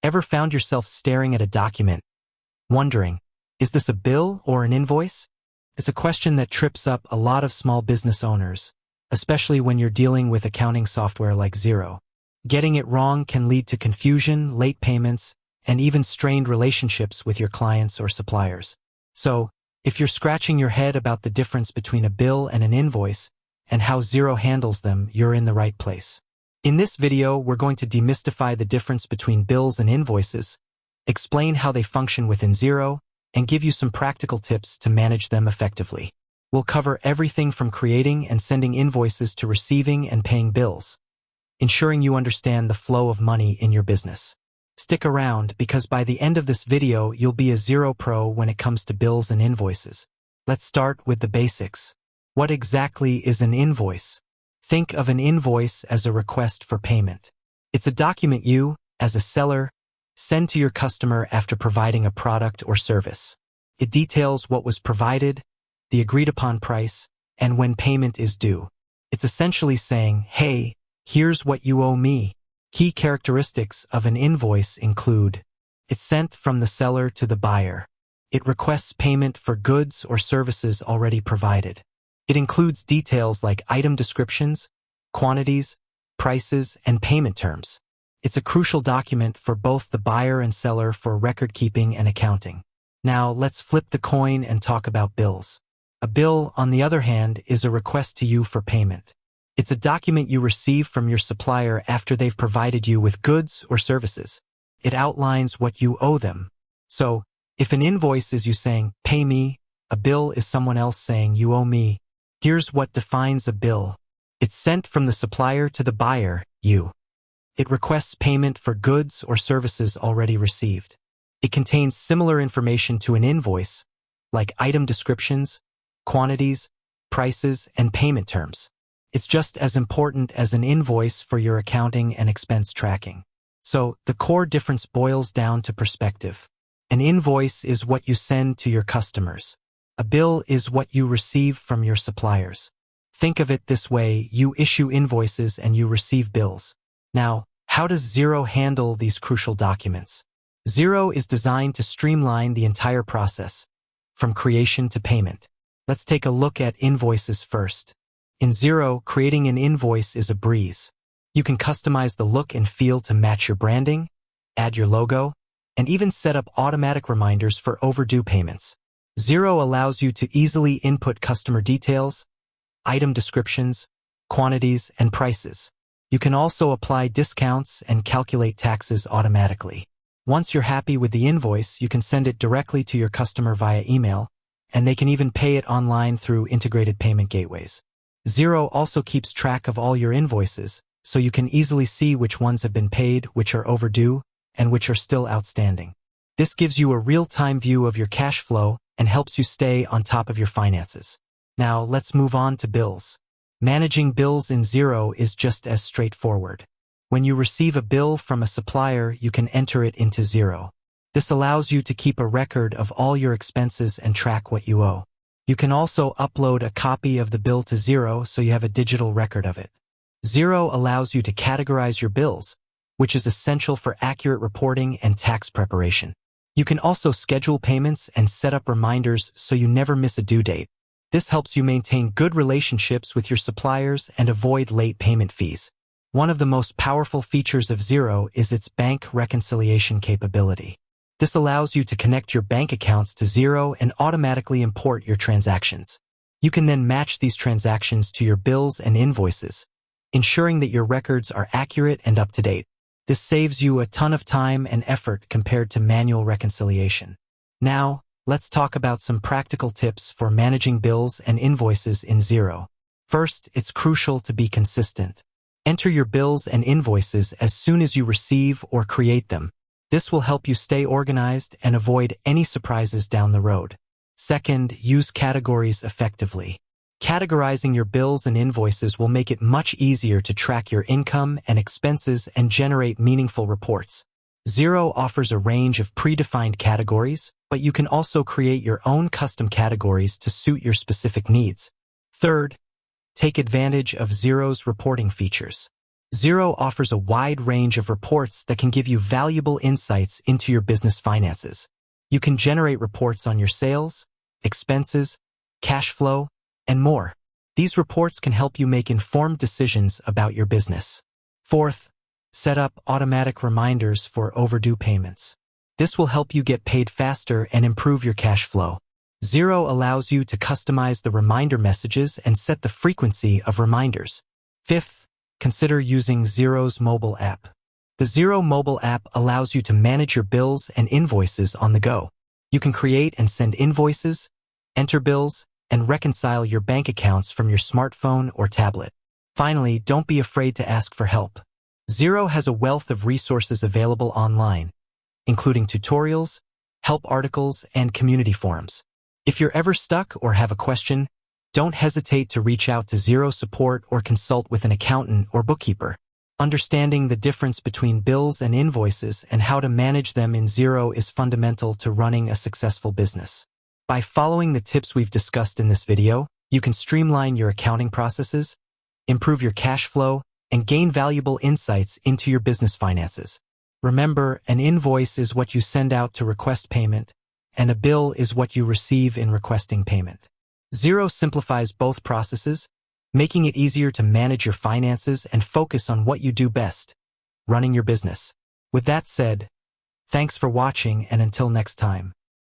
Ever found yourself staring at a document, wondering, is this a bill or an invoice? It's a question that trips up a lot of small business owners, especially when you're dealing with accounting software like Xero. Getting it wrong can lead to confusion, late payments, and even strained relationships with your clients or suppliers. So, if you're scratching your head about the difference between a bill and an invoice, and how Xero handles them, you're in the right place. In this video, we're going to demystify the difference between bills and invoices, explain how they function within Xero, and give you some practical tips to manage them effectively. We'll cover everything from creating and sending invoices to receiving and paying bills, ensuring you understand the flow of money in your business. Stick around because by the end of this video, you'll be a Xero pro when it comes to bills and invoices. Let's start with the basics. What exactly is an invoice? Think of an invoice as a request for payment. It's a document you, as a seller, send to your customer after providing a product or service. It details what was provided, the agreed-upon price, and when payment is due. It's essentially saying, hey, here's what you owe me. Key characteristics of an invoice include: it's sent from the seller to the buyer. It requests payment for goods or services already provided. It includes details like item descriptions, quantities, prices, and payment terms. It's a crucial document for both the buyer and seller for record-keeping and accounting. Now, let's flip the coin and talk about bills. A bill, on the other hand, is a request to you for payment. It's a document you receive from your supplier after they've provided you with goods or services. It outlines what you owe them. So, if an invoice is you saying, pay me, a bill is someone else saying, you owe me. Here's what defines a bill. It's sent from the supplier to the buyer, you. It requests payment for goods or services already received. It contains similar information to an invoice, like item descriptions, quantities, prices, and payment terms. It's just as important as an invoice for your accounting and expense tracking. So, the core difference boils down to perspective. An invoice is what you send to your customers. A bill is what you receive from your suppliers. Think of it this way: you issue invoices and you receive bills. Now, how does Xero handle these crucial documents? Xero is designed to streamline the entire process, from creation to payment. Let's take a look at invoices first. In Xero, creating an invoice is a breeze. You can customize the look and feel to match your branding, add your logo, and even set up automatic reminders for overdue payments. Xero allows you to easily input customer details, item descriptions, quantities, and prices. You can also apply discounts and calculate taxes automatically. Once you're happy with the invoice, you can send it directly to your customer via email, and they can even pay it online through integrated payment gateways. Xero also keeps track of all your invoices, so you can easily see which ones have been paid, which are overdue, and which are still outstanding. This gives you a real-time view of your cash flow and helps you stay on top of your finances. Now, let's move on to bills. Managing bills in Xero is just as straightforward. When you receive a bill from a supplier, you can enter it into Xero. This allows you to keep a record of all your expenses and track what you owe. You can also upload a copy of the bill to Xero so you have a digital record of it. Xero allows you to categorize your bills, which is essential for accurate reporting and tax preparation. You can also schedule payments and set up reminders so you never miss a due date. This helps you maintain good relationships with your suppliers and avoid late payment fees. One of the most powerful features of Xero is its bank reconciliation capability. This allows you to connect your bank accounts to Xero and automatically import your transactions. You can then match these transactions to your bills and invoices, ensuring that your records are accurate and up to date. This saves you a ton of time and effort compared to manual reconciliation. Now, let's talk about some practical tips for managing bills and invoices in Xero. First, it's crucial to be consistent. Enter your bills and invoices as soon as you receive or create them. This will help you stay organized and avoid any surprises down the road. Second, use categories effectively. Categorizing your bills and invoices will make it much easier to track your income and expenses and generate meaningful reports. Xero offers a range of predefined categories, but you can also create your own custom categories to suit your specific needs. Third, take advantage of Xero's reporting features. Xero offers a wide range of reports that can give you valuable insights into your business finances. You can generate reports on your sales, expenses, cash flow, and more. These reports can help you make informed decisions about your business. Fourth, set up automatic reminders for overdue payments. This will help you get paid faster and improve your cash flow. Xero allows you to customize the reminder messages and set the frequency of reminders. Fifth, consider using Xero's mobile app. The Xero mobile app allows you to manage your bills and invoices on the go. You can create and send invoices, enter bills, and reconcile your bank accounts from your smartphone or tablet. Finally, don't be afraid to ask for help. Xero has a wealth of resources available online, including tutorials, help articles, and community forums. If you're ever stuck or have a question, don't hesitate to reach out to Xero support or consult with an accountant or bookkeeper. Understanding the difference between bills and invoices and how to manage them in Xero is fundamental to running a successful business. By following the tips we've discussed in this video, you can streamline your accounting processes, improve your cash flow, and gain valuable insights into your business finances. Remember, an invoice is what you send out to request payment, and a bill is what you receive in requesting payment. Xero simplifies both processes, making it easier to manage your finances and focus on what you do best, running your business. With that said, thanks for watching, and until next time.